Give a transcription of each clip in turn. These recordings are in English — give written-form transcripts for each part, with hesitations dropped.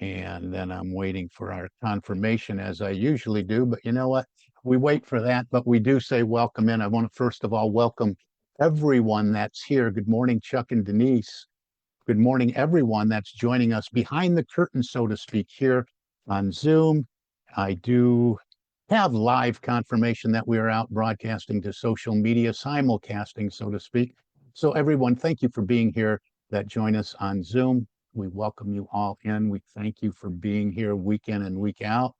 And then I'm waiting for our confirmation, as I usually do. But you know what? We wait for that, but we do say welcome in. I want to first of all welcome everyone that's here. Good morning, Chuck and Denise. Good morning, everyone that's joining us behind the curtain, so to speak, here on Zoom. I do have live confirmation that we are out broadcasting to social media, simulcasting, so to speak. So everyone, thank you for being here that join us on Zoom. We welcome you all in. We thank you for being here week in and week out.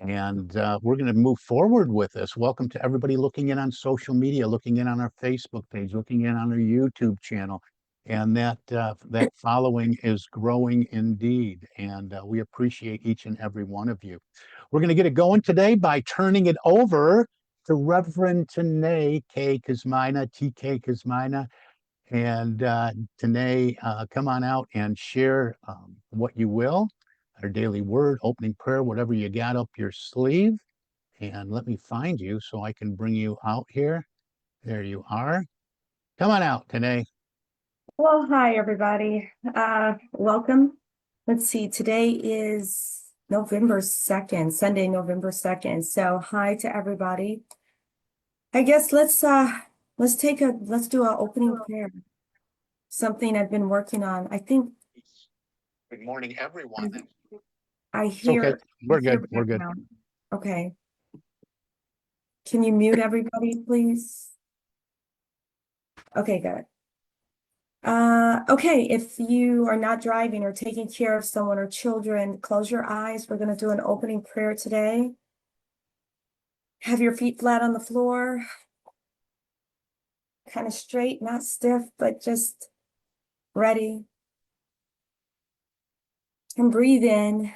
And we're going to move forward with this. Welcome to everybody looking in on social media, looking in on our Facebook page, looking in on our YouTube channel. And that following is growing indeed. And we appreciate each and every one of you. We're going to get it going today by turning it over to Reverend 𝗍𝗍 𝗧𝗵𝗲 𝗍𝗍𝗂. And 𝗍𝗍, come on out and share what you will, our daily word, opening prayer, whatever you got up your sleeve. And let me find you so I can bring you out here. There you are. Come on out, 𝗍𝗍. Well, hi, everybody. Welcome. Let's see, today is November 2nd, Sunday, November 2nd. So hi to everybody. I guess let's do our opening prayer. Something I've been working on. I think. Good morning, everyone. I hear. Okay. We're good. We're good. Okay. Can you mute everybody, please? Okay, good. Okay, if you are not driving or taking care of someone or children, close your eyes. We're going to do an opening prayer today. Have your feet flat on the floor. Kind of straight, not stiff, but just ready. And breathe in.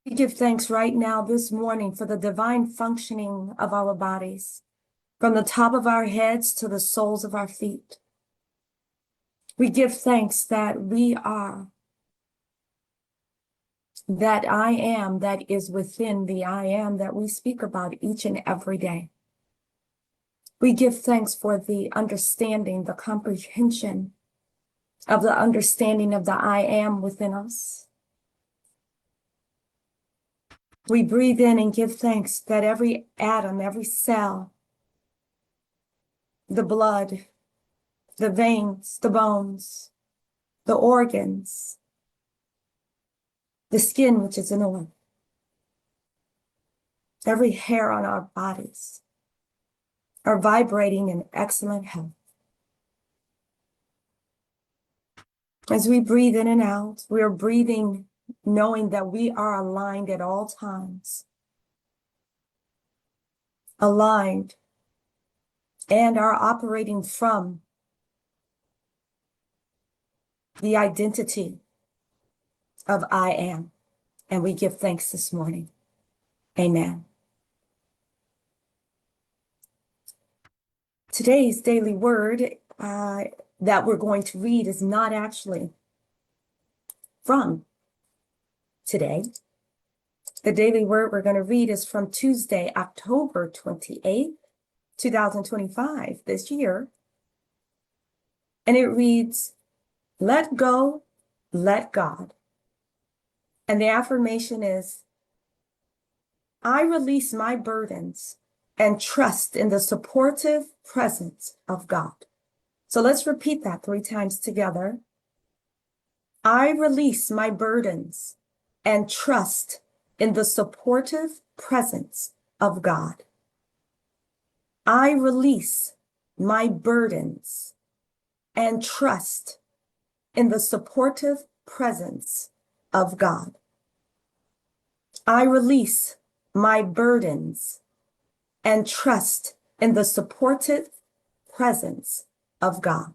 We give thanks right now this morning for the divine functioning of our bodies, from the top of our heads to the soles of our feet. We give thanks that we are that I am that is within the I am that we speak about each and every day. We give thanks for the understanding, the comprehension of the understanding of the I am within us. We breathe in and give thanks that every atom, every cell, the blood, the veins, the bones, the organs, the skin, which is an organ, every hair on our bodies are vibrating in excellent health. As we breathe in and out, we are breathing knowing that we are aligned at all times, aligned, and are operating from the identity of I am. And we give thanks this morning. Amen. Today's daily word that we're going to read is not actually from today. The daily word we're going to read is from Tuesday, October 28th, 2025, this year. And it reads, "Let go, let God." And the affirmation is, I release my burdens and trust in the supportive presence of God. So let's repeat that 3 times together. I release my burdens and trust in the supportive presence of God. I release my burdens and trust in the supportive presence of God. I release my burdens and trust in the supportive presence of God.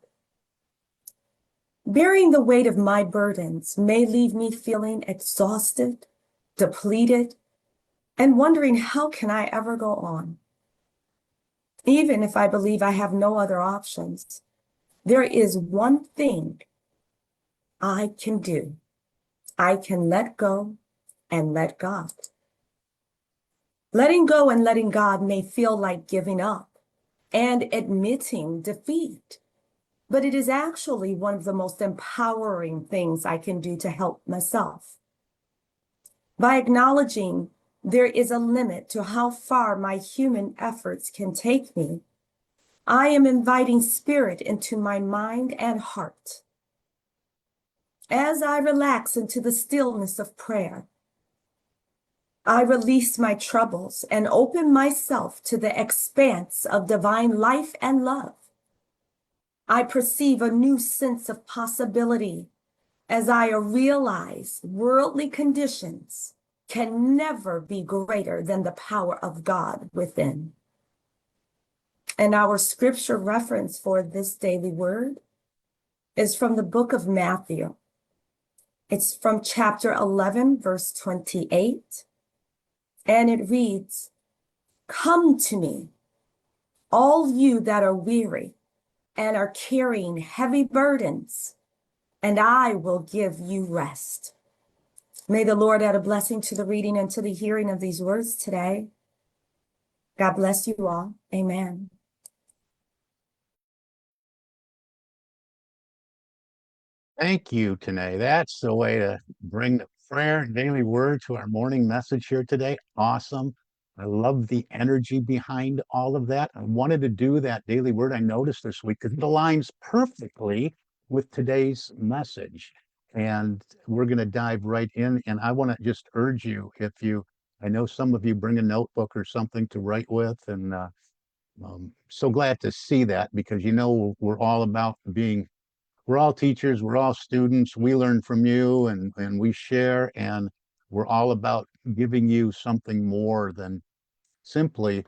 Bearing the weight of my burdens may leave me feeling exhausted, depleted, and wondering how can I ever go on? Even if I believe I have no other options, there is one thing I can do. I can let go and let God. Letting go and letting God may feel like giving up and admitting defeat. but it is actually one of the most empowering things I can do to help myself. By acknowledging there is a limit to how far my human efforts can take me, I am inviting spirit into my mind and heart. As I relax into the stillness of prayer, I release my troubles and open myself to the expanse of divine life and love. I perceive a new sense of possibility as I realize worldly conditions can never be greater than the power of God within. And our scripture reference for this daily word is from the book of Matthew. It's from chapter 11, verse 28. And it reads, "Come to me, all you that are weary and are carrying heavy burdens, and I will give you rest." May the Lord add a blessing to the reading and to the hearing of these words today. God bless you all. Amen. Thank you, Tanae. That's the way to bring the prayer and daily word to our morning message here today. Awesome. I love the energy behind all of that. I wanted to do that daily word I noticed this week because it aligns perfectly with today's message. And we're going to dive right in. And I want to just urge you, I know some of you bring a notebook or something to write with, and so glad to see that, because we're all about we're all teachers, we're all students, we learn from you, and we share, and we're all about giving you something more than simply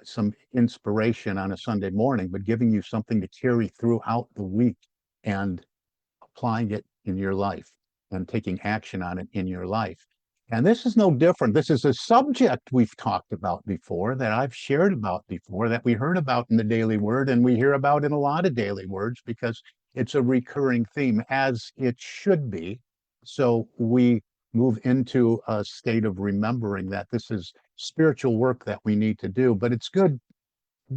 some inspiration on a Sunday morning, but giving you something to carry throughout the week and applying it in your life and taking action on it in your life. And this is no different. This is a subject we've talked about before, that I've shared about before, that we heard about in the daily word, and we hear about in a lot of daily words because it's a recurring theme, as it should be. So we move into a state of remembering that this is spiritual work that we need to do, but it's good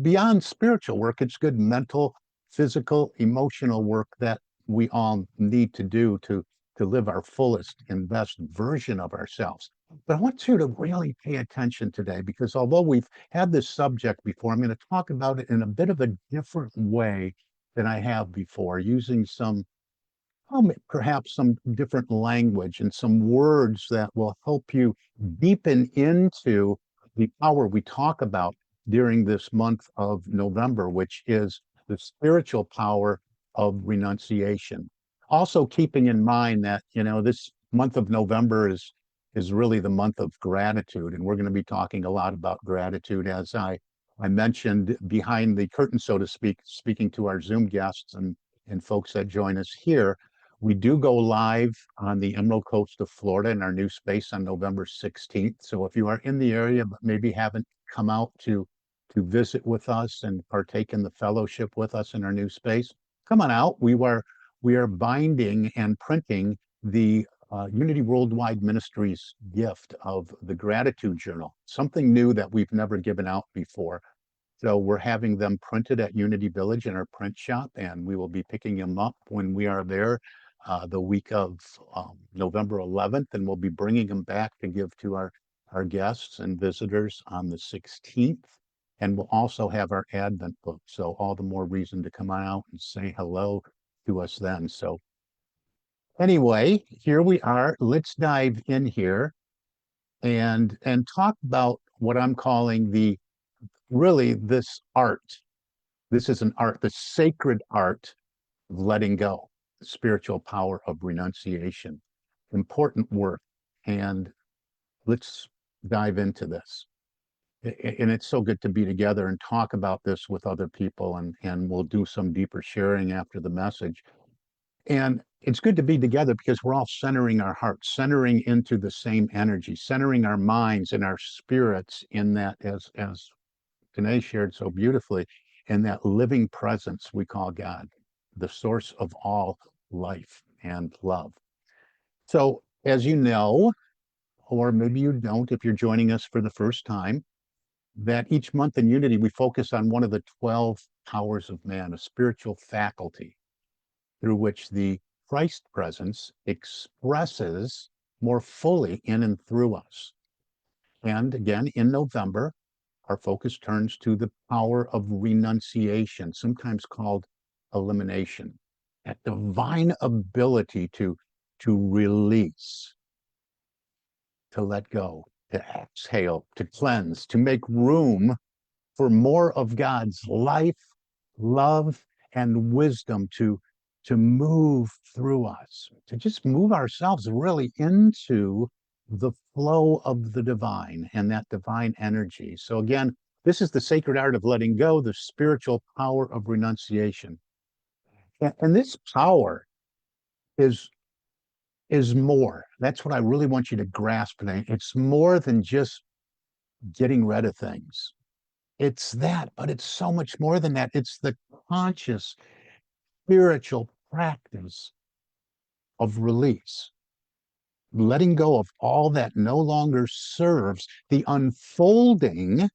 beyond spiritual work. It's good mental, physical, emotional work that we all need to do to live our fullest and best version of ourselves. But I want you to really pay attention today, because although we've had this subject before, I'm going to talk about it in a bit of a different way than I have before, using perhaps some different language and some words that will help you deepen into the power we talk about during this month of November, which is the spiritual power of renunciation. Also keeping in mind that, this month of November is really the month of gratitude. And we're going to be talking a lot about gratitude, as I mentioned behind the curtain, so to speak, speaking to our Zoom guests and folks that join us here. We do go live on the Emerald Coast of Florida in our new space on November 16th. So if you are in the area but maybe haven't come out to visit with us and partake in the fellowship with us in our new space, come on out. We are binding and printing the Unity Worldwide Ministries gift of the Gratitude Journal, something new that we've never given out before. So we're having them printed at Unity Village in our print shop, and we will be picking them up when we are there the week of November 11th, and we'll be bringing them back to give to our guests and visitors on the 16th. And we'll also have our Advent book, so all the more reason to come on out and say hello to us then. So anyway, here we are. Let's dive in here and talk about what I'm calling this art. This is an art, the sacred art of letting go, the spiritual power of renunciation. Important work. And let's dive into this. And it's so good to be together and talk about this with other people, and we'll do some deeper sharing after the message. And it's good to be together because we're all centering our hearts, centering into the same energy, centering our minds and our spirits in that, as Tanae shared so beautifully, in that living presence we call God, the source of all life and love. So as you know, or maybe you don't if you're joining us for the first time, that each month in Unity, we focus on one of the 12 powers of man, a spiritual faculty through which the Christ presence expresses more fully in and through us. And again, in November, our focus turns to the power of renunciation, sometimes called elimination, that divine ability to release, to let go, to exhale, to cleanse, to make room for more of God's life, love, and wisdom to move through us, to just move ourselves really into the flow of the divine and that divine energy. So again, this is the sacred art of letting go, the spiritual power of renunciation. And this power is more. That's what I really want you to grasp today. It's more than just getting rid of things. It's that, but it's so much more than that. It's the conscious spiritual practice of release, letting go of all that no longer serves the unfolding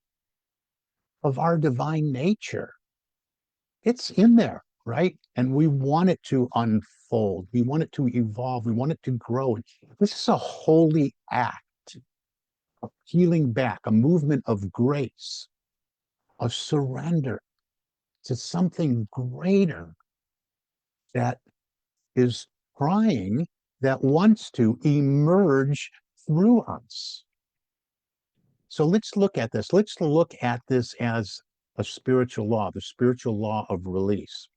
of our divine nature. It's in there, right? And we want it to unfold. We want it to evolve. We want it to grow. This is a holy act of healing back, a movement of grace, a surrender to something greater that is trying, that wants to emerge through us. So let's look at this. Let's look at this as a spiritual law, the spiritual law of release.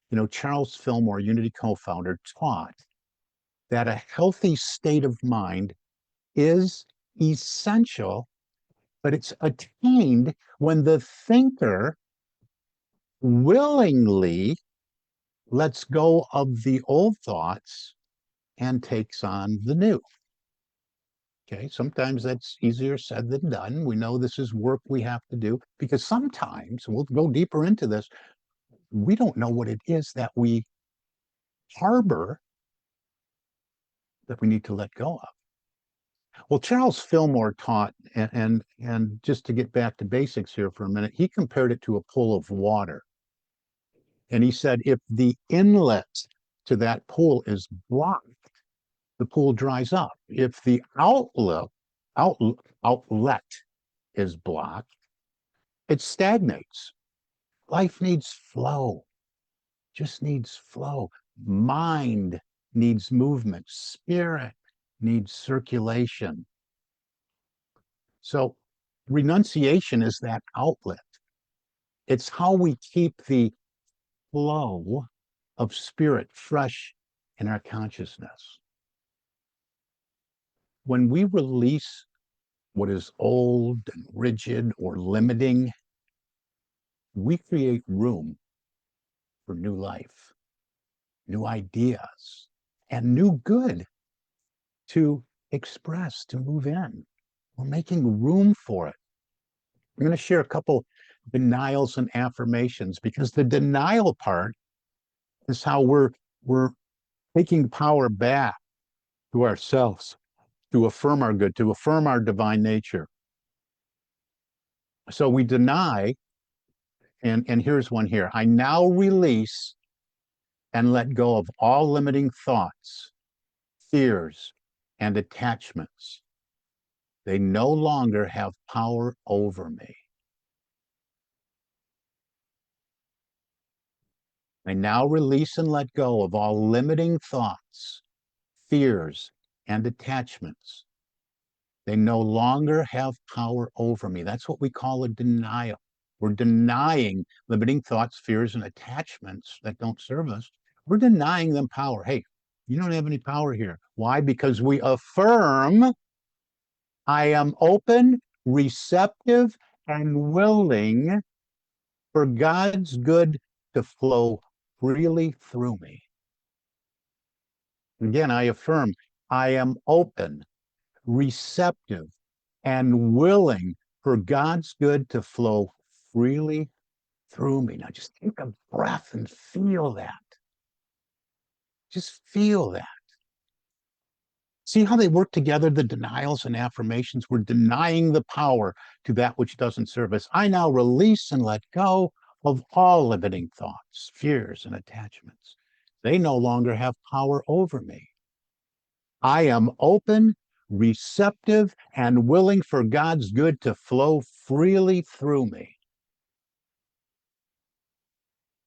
You know, Charles Fillmore, Unity co-founder, taught that a healthy state of mind is essential, but it's attained when the thinker willingly lets go of the old thoughts and takes on the new. Okay, sometimes that's easier said than done. We know this is work we have to do because sometimes, we'll go deeper into this, we don't know what it is that we harbor that we need to let go of. Well, Charles Fillmore taught, and just to get back to basics here for a minute, he compared it to a pool of water. And he said, if the inlet to that pool is blocked, the pool dries up. If the outlet is blocked, it stagnates. Life needs flow, just needs flow. Mind needs movement. Spirit needs circulation. So renunciation is that outlet. It's how we keep the flow of spirit fresh in our consciousness. When we release what is old and rigid or limiting, we create room for new life, new ideas, and new good to express, to move in. We're making room for it. I'm going to share a couple denials and affirmations, because the denial part is how we're taking power back to ourselves, to affirm our good, to affirm our divine nature. So we deny, and here's one here. I now release and let go of all limiting thoughts, fears, and attachments. They no longer have power over me. I now release and let go of all limiting thoughts, fears, and attachments. They no longer have power over me. That's what we call a denial. We're denying limiting thoughts, fears, and attachments that don't serve us. We're denying them power. Hey, you don't have any power here. Why? Because we affirm, I am open, receptive, and willing for God's good to flow freely through me. Again, I affirm, I am open, receptive, and willing for God's good to flow freely through me. Now just take a breath and feel that. Just feel that. See how they work together, the denials and affirmations? We're denying the power to that which doesn't serve us. I now release and let go of all limiting thoughts, fears, and attachments. They no longer have power over me. I am open, receptive, and willing for God's good to flow freely through me.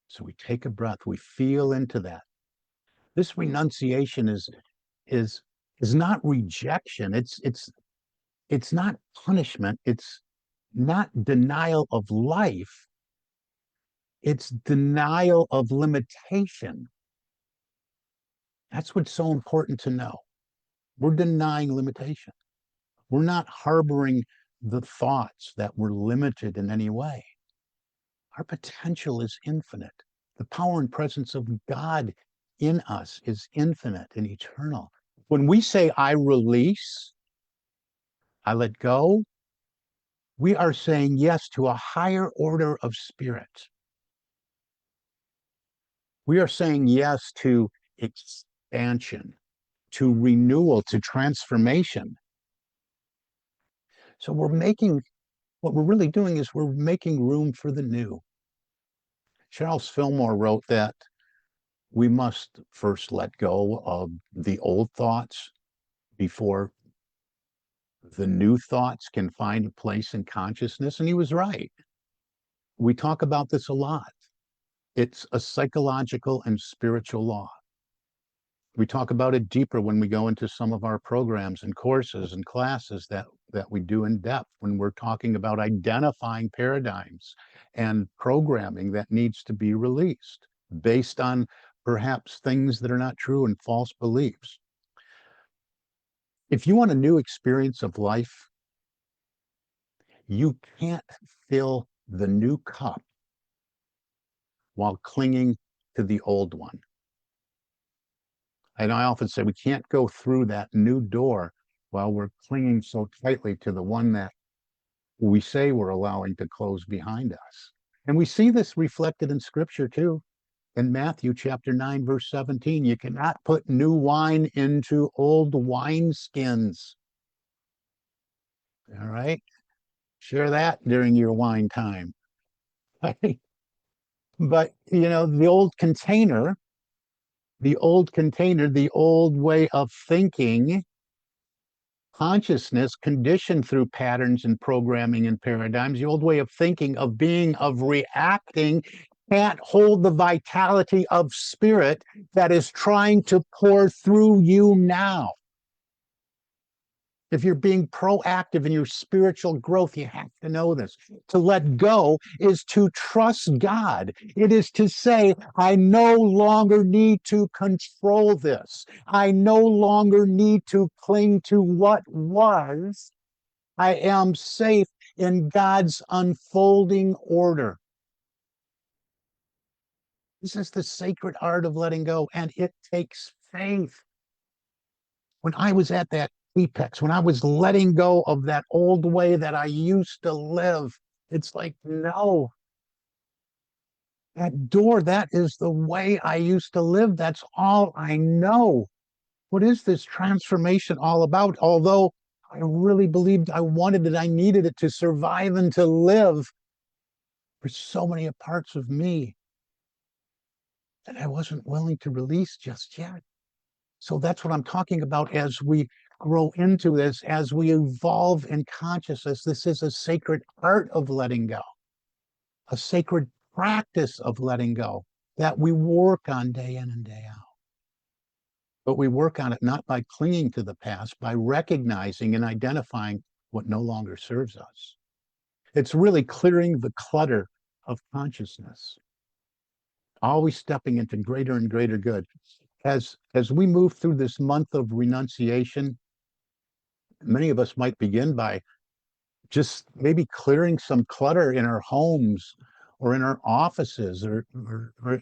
So we take a breath, we feel into that. This renunciation is not rejection. It's not punishment. It's not denial of life. It's denial of limitation. That's what's so important to know. We're denying limitation. We're not harboring the thoughts that we're limited in any way. Our potential is infinite. The power and presence of God in us is infinite and eternal. When we say, I release, I let go, we are saying yes to a higher order of spirit. We are saying yes to expansion, to renewal, to transformation. So what we're really doing is we're making room for the new. Fillmore wrote that we must first let go of the old thoughts before the new thoughts can find a place in consciousness. And he was right. We talk about this a lot. It's a psychological and spiritual law. We talk about it deeper when we go into some of our programs and courses and classes that we do in depth, when we're talking about identifying paradigms and programming that needs to be released based on perhaps things that are not true and false beliefs. If you want a new experience of life, you can't fill the new cup while clinging to the old one. And I often say we can't go through that new door while we're clinging so tightly to the one that we say we're allowing to close behind us. And we see this reflected in scripture too. In Matthew chapter 9, verse 17, you cannot put new wine into old wineskins. All right? Share that during your wine time. But, you know, the old container, the old way of thinking, consciousness conditioned through patterns and programming and paradigms, the old way of thinking, of being, of reacting, can't hold the vitality of spirit that is trying to pour through you now. If you're being proactive in your spiritual growth, you have to know this. To let go is to trust God. It is to say, I no longer need to control this. I no longer need to cling to what was. I am safe in God's unfolding order. This is the sacred art of letting go, and it takes faith. When I was at that apex, when I was letting go of that old way that I used to live, it's like, no. That door, that is the way I used to live. That's all I know. What is this transformation all about? Although I really believed I wanted it, I needed it to survive and to live, for so many parts of me that I wasn't willing to release just yet. So that's what I'm talking about as we grow into this, as we evolve in consciousness. This is a sacred art of letting go, a sacred practice of letting go that we work on day in and day out. But we work on it not by clinging to the past, by recognizing and identifying what no longer serves us. It's really clearing the clutter of consciousness, always stepping into greater and greater good. As we move through this month of renunciation, many of us might begin by just maybe clearing some clutter in our homes or in our offices or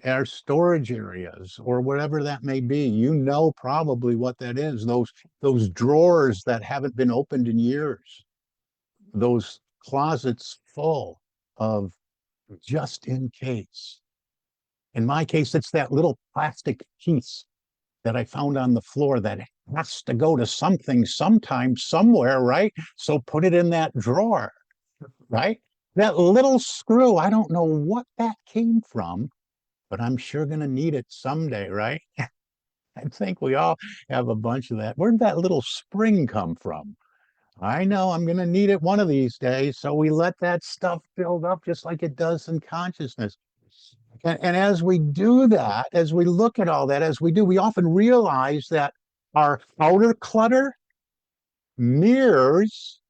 our storage areas or whatever that may be. You know probably what that is. Those drawers that haven't been opened in years. Those closets full of just in case. In my case, it's that little plastic piece that I found on the floor that has to go to something sometime, somewhere, right? So put it in that drawer, right? That little screw, I don't know what that came from, but I'm sure going to need it someday, right? I think we all have a bunch of that. Where'd that little spring come from? I know I'm going to need it one of these days. So we let that stuff build up just like it does in consciousness. And as we do that, as we look at all that, as we do, we often realize that our outer clutter mirrors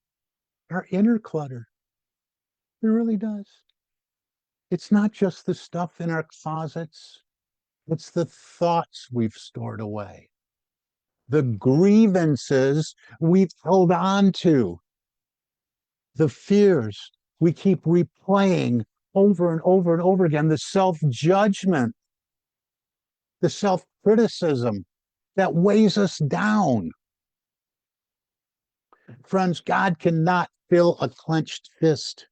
our inner clutter. It really does. It's not just the stuff in our closets. It's the thoughts we've stored away, the grievances we've held on to, the fears we keep replaying over and over and over again, the self-judgment, the self-criticism that weighs us down. Friends, God cannot fill a clenched fist,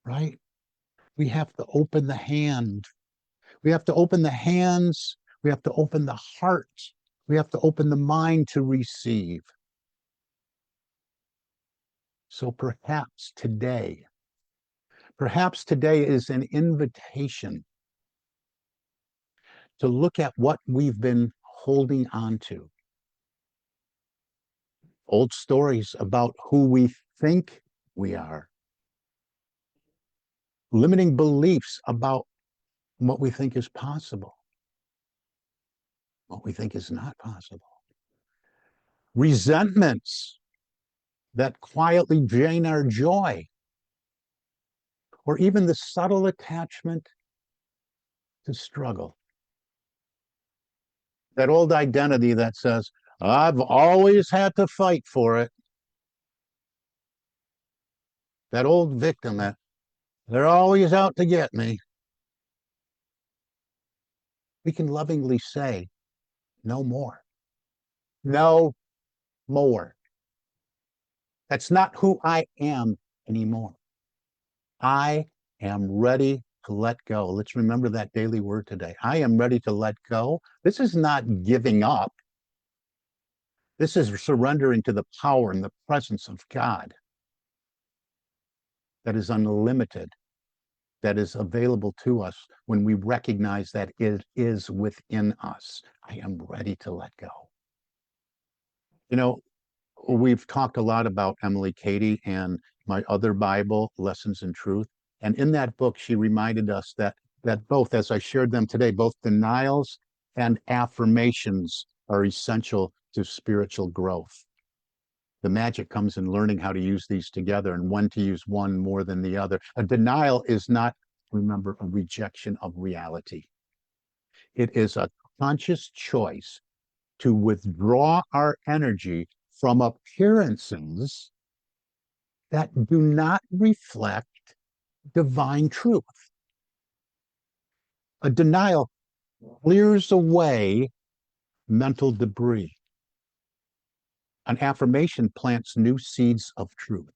right? We have to open the hand. We have to open the hands. We have to open the heart. We have to open the mind to receive. So perhaps today is an invitation to look at what we've been holding on to. Old stories about who we think we are. Limiting beliefs about what we think is possible, what we think is not possible. Resentments that quietly drain our joy, or even the subtle attachment to struggle. That old identity that says, I've always had to fight for it. That old victim that they're always out to get me. We can lovingly say, no more. No more. That's not who I am anymore. I am ready to let go. Let's remember that daily word today. I am ready to let go. This is not giving up. This is surrendering to the power and the presence of God that is unlimited, that is available to us when we recognize that it is within us. I am ready to let go. You know, we've talked a lot about Emilie Cady and my other Bible, Lessons in Truth. And in that book, she reminded us that both, as I shared them today, both denials and affirmations are essential to spiritual growth. The magic comes in learning how to use these together and when to use one more than the other. A denial is not, remember, a rejection of reality. It is a conscious choice to withdraw our energy from appearances that do not reflect divine truth. A denial clears away mental debris. An affirmation plants new seeds of truth,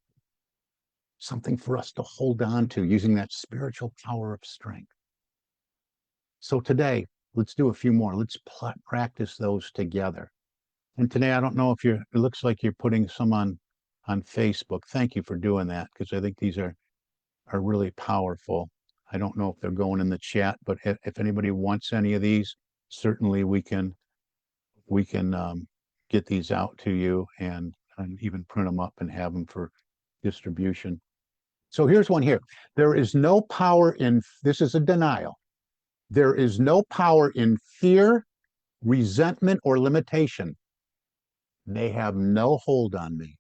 something for us to hold on to using that spiritual power of strength. So today, let's do a few more. Let's practice those together. And today, I don't know if it looks like you're putting some on Facebook. Thank you for doing that, because I think these are really powerful. I don't know if they're going in the chat, but if anybody wants any of these, certainly we can get these out to you and even print them up and have them for distribution. So here's one here. There is no power in, this is a denial. There is no power in fear, resentment, or limitation. They have no hold on me.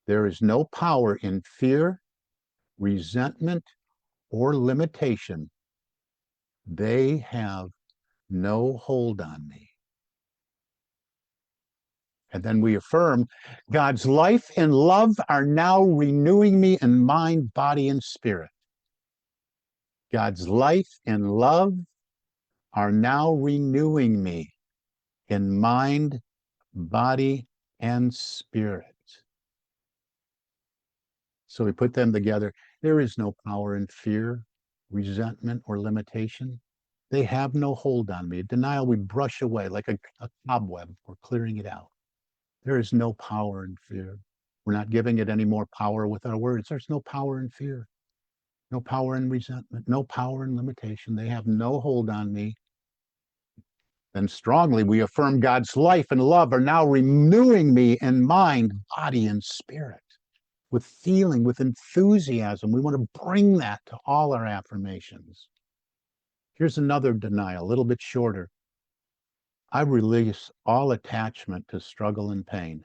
There is no power in fear, resentment, or limitation. They have no hold on me. And then we affirm, God's life and love are now renewing me in mind, body, and spirit. God's life and love are now renewing me in mind, body, and spirit. So we put them together. There is no power in fear, resentment, or limitation. They have no hold on me. Denial we brush away like a cobweb. We're clearing it out. There is no power in fear. We're not giving it any more power with our words. There's no power in fear, no power in resentment, no power in limitation. They have no hold on me. Then strongly we affirm God's life and love are now renewing me in mind, body, and spirit with feeling, with enthusiasm. We want to bring that to all our affirmations. Here's another denial, a little bit shorter. I release all attachment to struggle and pain.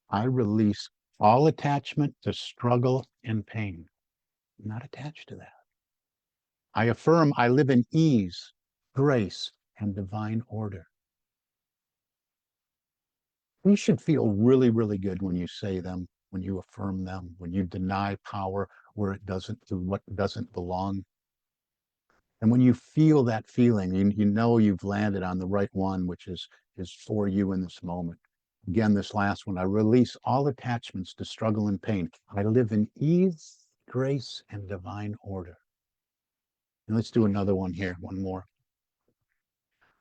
I release all attachment to struggle and pain. I'm not attached to that. I affirm I live in ease, grace, and divine order. You should feel really, really good when you say them, when you affirm them, when you deny power where it doesn't, to what doesn't belong. And when you feel that feeling, you know you've landed on the right one, which is for you in this moment. Again, this last one, I release all attachments to struggle and pain. I live in ease, grace, and divine order. And let's do another one here, one more.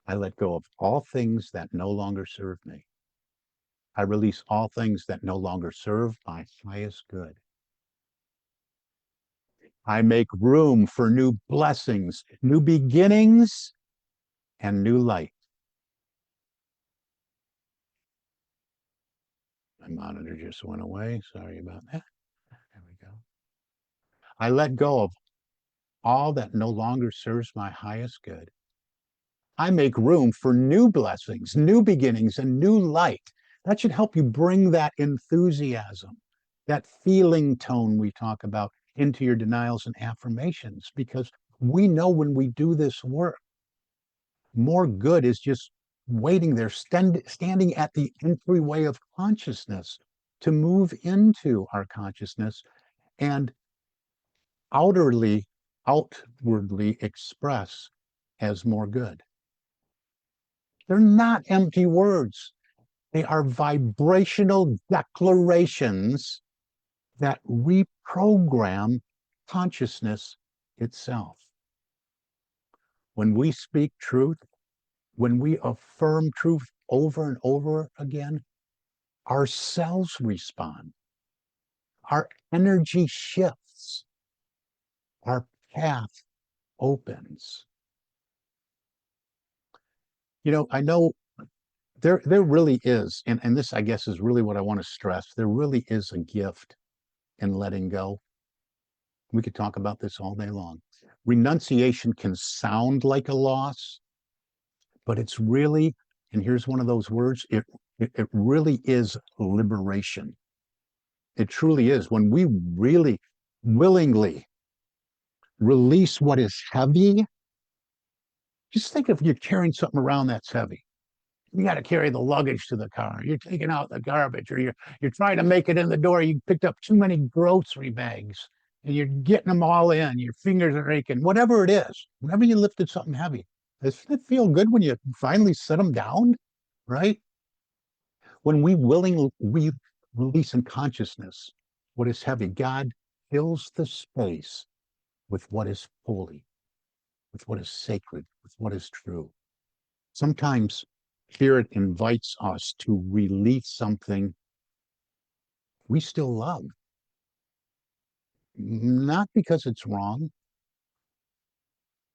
I let go of all things that no longer serve me. I release all things that no longer serve my highest good. I make room for new blessings, new beginnings, and new light. My monitor just went away. Sorry about that. There we go. I let go of all that no longer serves my highest good. I make room for new blessings, new beginnings, and new light. That should help you bring that enthusiasm, that feeling tone we talk about into your denials and affirmations, because we know when we do this work, more good is just waiting there, standing at the entryway of consciousness to move into our consciousness and outwardly express as more good. They're not empty words. They are vibrational declarations that reprogram consciousness itself. When we speak truth, when we affirm truth over and over again, our cells respond. Our energy shifts. Our path opens. You know, I know there really is, and this, I guess, is really what I want to stress. There really is a gift in letting go. We could talk about this all day long. Renunciation can sound like a loss, but it's really, and here's one of those words, it really is liberation. It truly is. When we really willingly release what is heavy, just think if you're carrying something around that's heavy. You got to carry the luggage to the car. You're taking out the garbage, or you're trying to make it in the door. You picked up too many grocery bags, and you're getting them all in. Your fingers are aching. Whatever it is, whenever you lifted something heavy, doesn't it feel good when you finally set them down, right? When we willingly release in consciousness what is heavy, God fills the space with what is holy, with what is sacred, with what is true. Sometimes Spirit invites us to release something we still love. Not because it's wrong,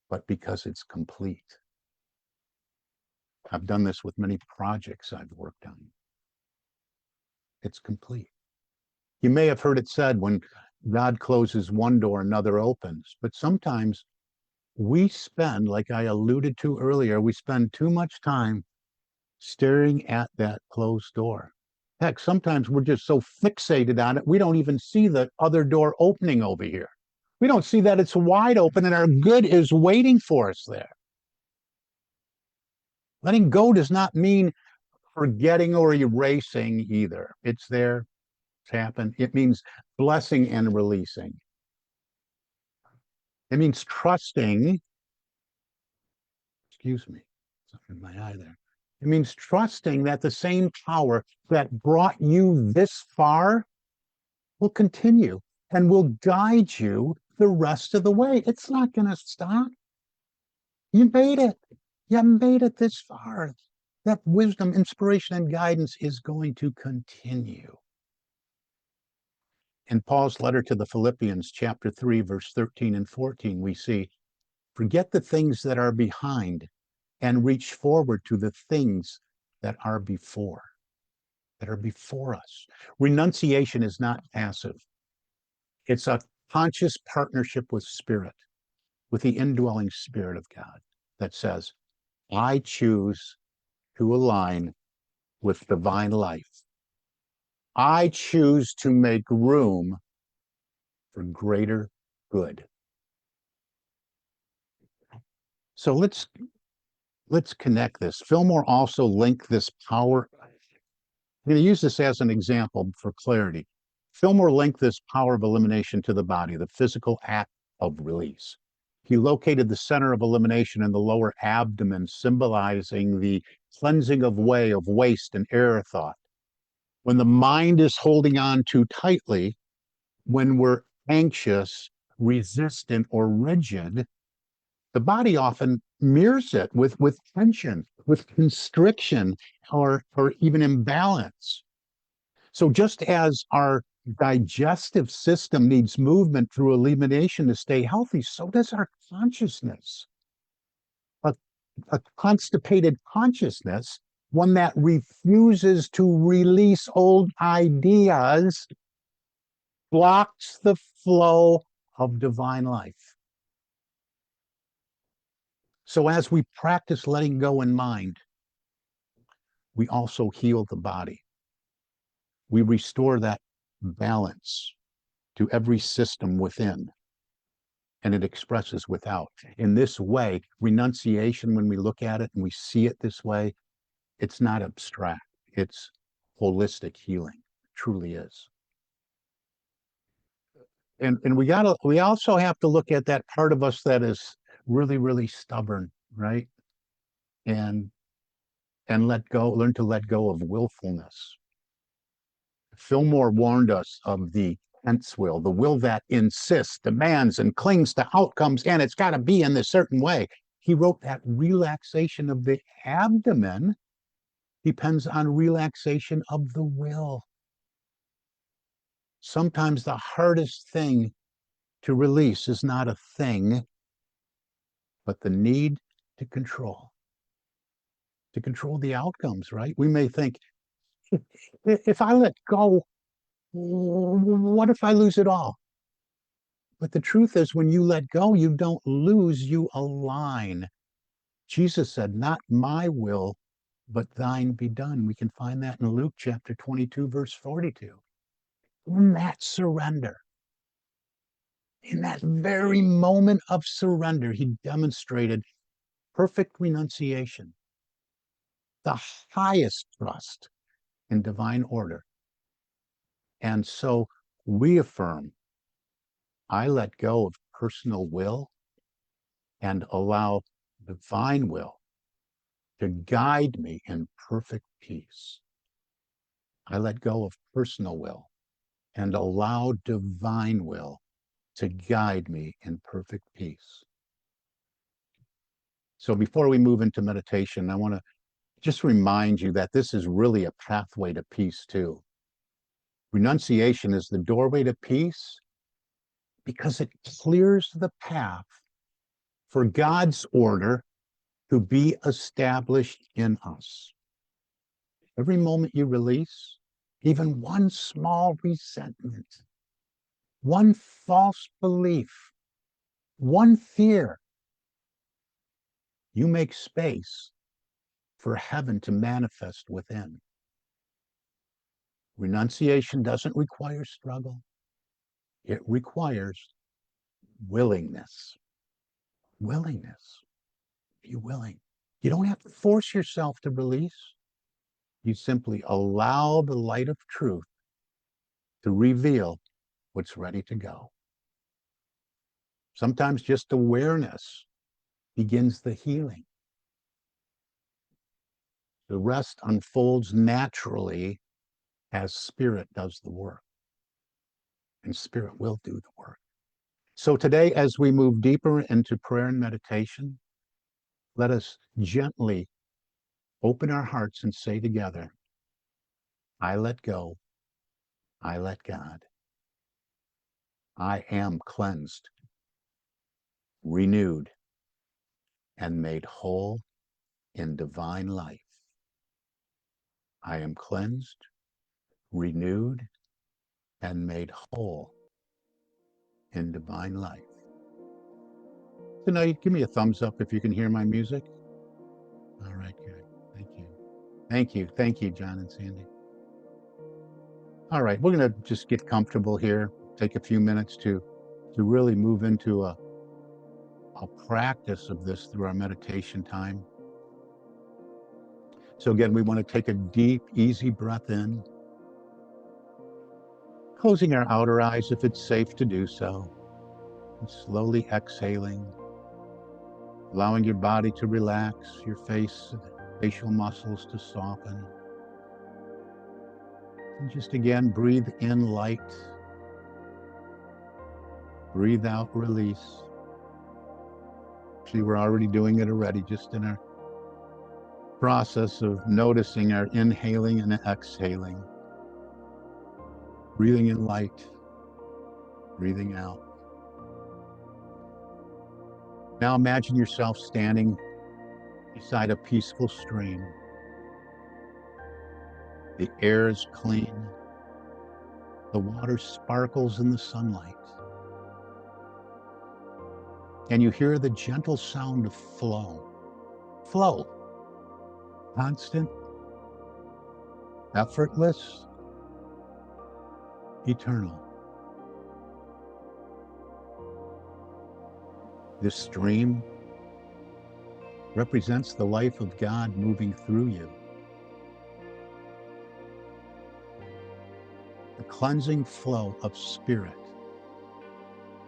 but because it's complete. I've done this with many projects I've worked on. It's complete. You may have heard it said, when God closes one door, another opens. But sometimes we spend, like I alluded to earlier, we spend too much time staring at that closed door. Heck, sometimes we're just so fixated on it, we don't even see the other door opening over here. We don't see that it's wide open and our good is waiting for us there. Letting go does not mean forgetting or erasing either. It's there, it's happened. It means blessing and releasing. It means trusting, excuse me, something in my eye there. It means trusting that the same power that brought you this far will continue and will guide you the rest of the way. It's not going to stop. You made it. You made it this far. That wisdom, inspiration, and guidance is going to continue. In Paul's letter to the Philippians, chapter 3, verse 13 and 14, we see, forget the things that are behind and reach forward to the things that are before us. Renunciation is not passive. It's a conscious partnership with Spirit, with the indwelling Spirit of God that says, I choose to align with divine life. I choose to make room for greater good. So let's connect this. Fillmore also linked this power. I'm going to use this as an example for clarity. Fillmore linked this power of elimination to the body, the physical act of release. He located the center of elimination in the lower abdomen, symbolizing the cleansing of way of waste and error thought. When the mind is holding on too tightly, when we're anxious, resistant, or rigid, the body often mirrors it with tension, with constriction, or even imbalance. So just as our digestive system needs movement through elimination to stay healthy, so does our consciousness. A constipated consciousness, one that refuses to release old ideas, blocks the flow of divine life. So as we practice letting go in mind, we also heal the body. We restore that balance to every system within, and it expresses without. In this way, renunciation, when we look at it and we see it this way, it's not abstract. It's holistic healing. It truly is. And we also have to look at that part of us that is really, really stubborn, right? And learn to let go of willfulness. Fillmore warned us of the tense will, the will that insists, demands, and clings to outcomes, and it's got to be in a certain way. He wrote that relaxation of the abdomen depends on relaxation of the will. Sometimes the hardest thing to release is not a thing, but the need to control the outcomes, right? We may think, if I let go, what if I lose it all? But the truth is, when you let go, you don't lose, you align. Jesus said, not my will, but thine be done. We can find that in Luke chapter 22, verse 42. In that surrender, in that very moment of surrender, he demonstrated perfect renunciation, the highest trust in divine order. And so we affirm, I let go of personal will and allow divine will to guide me in perfect peace. I let go of personal will and allow divine will to guide me in perfect peace. So before we move into meditation, I want to just remind you that this is really a pathway to peace too. Renunciation is the doorway to peace because it clears the path for God's order to be established in us. Every moment you release, even one small resentment, one false belief, one fear, you make space for heaven to manifest within. Renunciation doesn't require struggle. It requires willingness. Willingness. Be willing. You don't have to force yourself to release. You simply allow the light of truth to reveal what's ready to go. Sometimes just awareness begins the healing. The rest unfolds naturally as Spirit does the work. And Spirit will do the work. So today, as we move deeper into prayer and meditation, let us gently open our hearts and say together, I let go, I let God. I am cleansed, renewed, and made whole in divine life. I am cleansed, renewed, and made whole in divine life. So now you give me a thumbs up if you can hear my music. All right, good. Thank you. Thank you. Thank you, John and Sandy. All right, we're going to just get comfortable here, take a few minutes to really move into a practice of this through our meditation time. So again, we want to take a deep, easy breath in, closing our outer eyes if it's safe to do so, and slowly exhaling, allowing your body to relax, your face, facial muscles to soften. And just again, breathe in light, breathe out release. See, we're already doing it already, just in our process of noticing our inhaling and exhaling. Breathing in light, breathing out. Now imagine yourself standing beside a peaceful stream. The air is clean. The water sparkles in the sunlight. And you hear the gentle sound of flow. Flow. Constant, effortless, eternal. This stream represents the life of God moving through you. The cleansing flow of spirit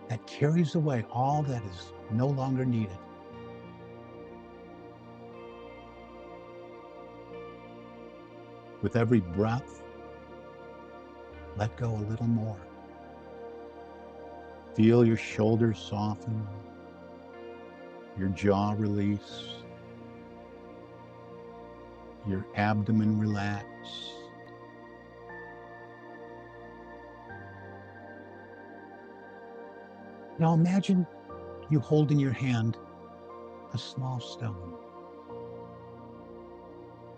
that carries away all that is no longer needed. With every breath, let go a little more. Feel your shoulders soften, your jaw release, your abdomen relax. Now imagine you hold in your hand a small stone,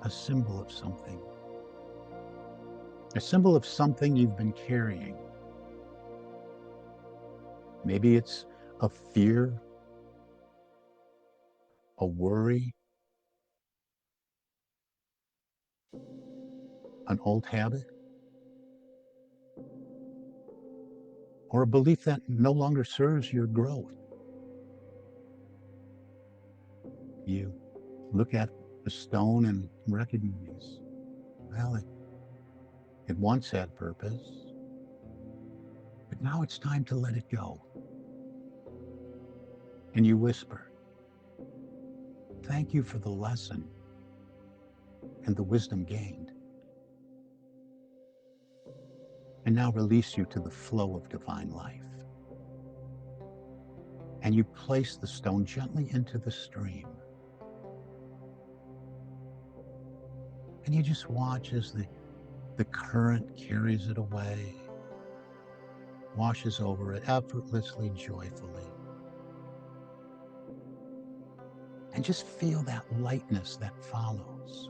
a symbol of something. A symbol of something you've been carrying. Maybe it's a fear, a worry, an old habit, or a belief that no longer serves your growth. You look at the stone and recognize, well, it once had purpose, but now it's time to let it go. And you whisper, thank you for the lesson and the wisdom gained. And now release you to the flow of divine life. And you place the stone gently into the stream. And you just watch as the current carries it away, washes over it effortlessly, joyfully. And just feel that lightness that follows.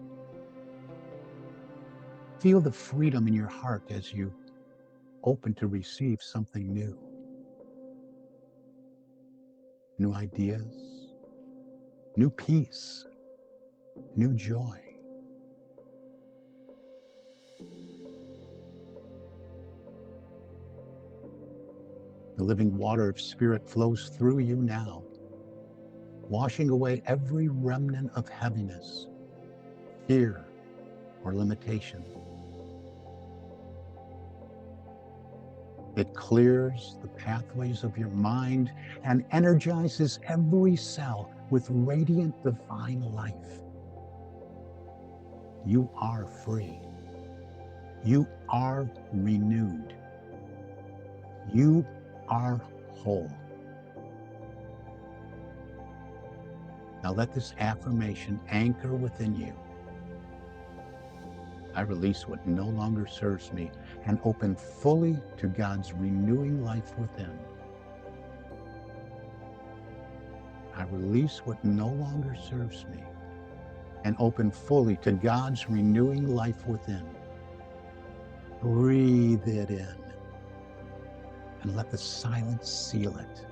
Feel the freedom in your heart as you open to receive something new. New ideas, new peace, new joy. The living water of spirit flows through you now, washing away every remnant of heaviness, fear, or limitation. It clears the pathways of your mind and energizes every cell with radiant divine life. You are free. You are renewed. You are whole. Now let this affirmation anchor within you. I release what no longer serves me and open fully to God's renewing life within. I release what no longer serves me and open fully to God's renewing life within. Breathe it in and let the silence seal it.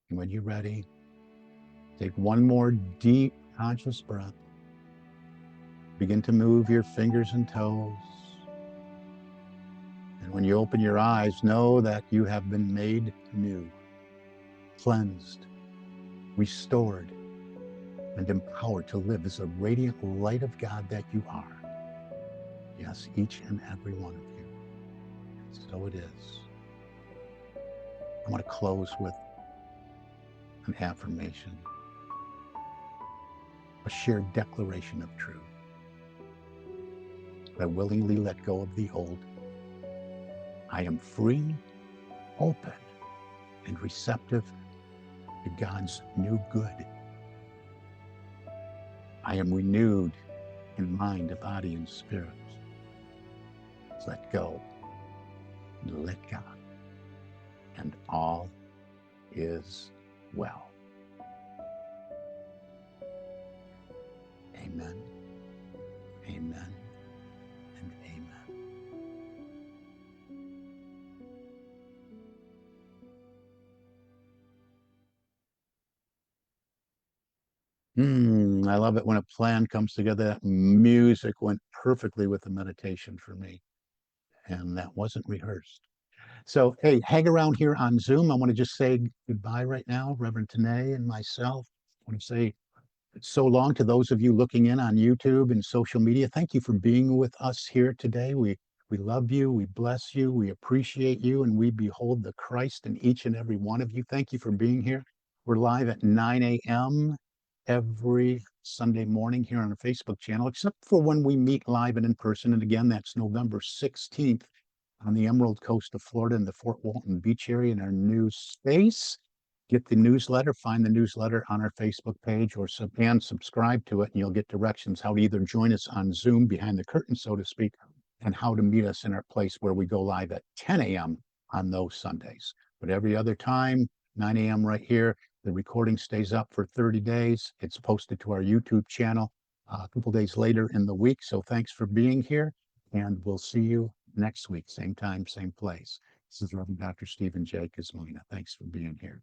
And when you're ready, take one more deep conscious breath. Begin to move your fingers and toes. And when you open your eyes, know that you have been made new, cleansed, restored, and empowered to live as a radiant light of God that you are. Yes, each and every one of you. So it is. I want to close with an affirmation, a shared declaration of truth. I willingly let go of the old. I am free, open, and receptive to God's new good. I am renewed in mind, body, and spirit. Let go, let God, and all is well. Amen, amen, and amen. I love it when a plan comes together. That music went perfectly with the meditation for me, and that wasn't rehearsed. So, hey, hang around here on Zoom. I want to just say goodbye right now, Reverend Tanae and myself. I want to say so long to those of you looking in on YouTube and social media. Thank you for being with us here today. We love you, we bless you, we appreciate you, and we behold the Christ in each and every one of you. Thank you for being here. We're live at 9 a.m. every Sunday morning here on our Facebook channel, except for when we meet live and in person. And again, that's November 16th on the Emerald Coast of Florida in the Fort Walton Beach area in our new space. Get the newsletter, find the newsletter on our Facebook page, or and subscribe to it, and you'll get directions how to either join us on Zoom behind the curtain, so to speak, and how to meet us in our place where we go live at 10 a.m. on those Sundays. But every other time, 9 a.m. right here, the recording stays up for 30 days. It's posted to our YouTube channel a couple days later in the week. So thanks for being here, and we'll see you next week, same time, same place. This is Reverend Dr. Stephen J. Kosmyna. Thanks for being here.